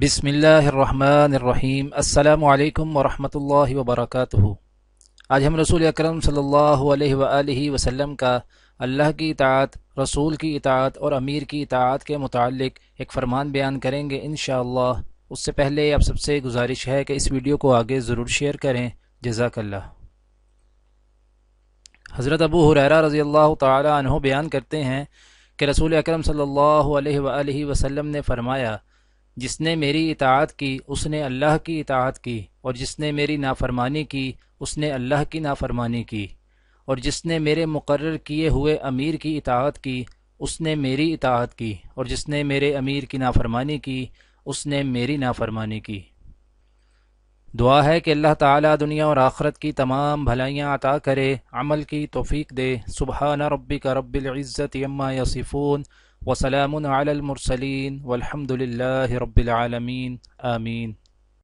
بسم اللہ الرحمن الرحیم۔ السلام علیکم ورحمۃ اللہ وبرکاتہ۔ آج ہم رسول اکرم صلی اللہ علیہ وآلہ وسلم کا اللہ کی اطاعت، رسول کی اطاعت اور امیر کی اطاعت کے متعلق ایک فرمان بیان کریں گے انشاءاللہ۔ اس سے پہلے آپ سب سے گزارش ہے کہ اس ویڈیو کو آگے ضرور شیئر کریں، جزاک اللہ۔ حضرت ابو ہریرہ رضی اللہ تعالی عنہ بیان کرتے ہیں کہ رسول اکرم صلی اللہ علیہ وآلہ وسلم نے فرمایا، جس نے میری اطاعت کی اس نے اللہ کی اطاعت کی، اور جس نے میری نافرمانی کی اس نے اللہ کی نافرمانی کی، اور جس نے میرے مقرر کیے ہوئے امیر کی اطاعت کی اس نے میری اطاعت کی، اور جس نے میرے امیر کی نافرمانی کی اس نے میری نافرمانی کی۔ دعا ہے کہ اللہ تعالیٰ دنیا اور آخرت کی تمام بھلائیاں عطا کرے، عمل کی توفیق دے۔ سبحان ربک رب العزت عما یصفون وسلام علی المرسلین والحمد للہ رب العالمین، آمین۔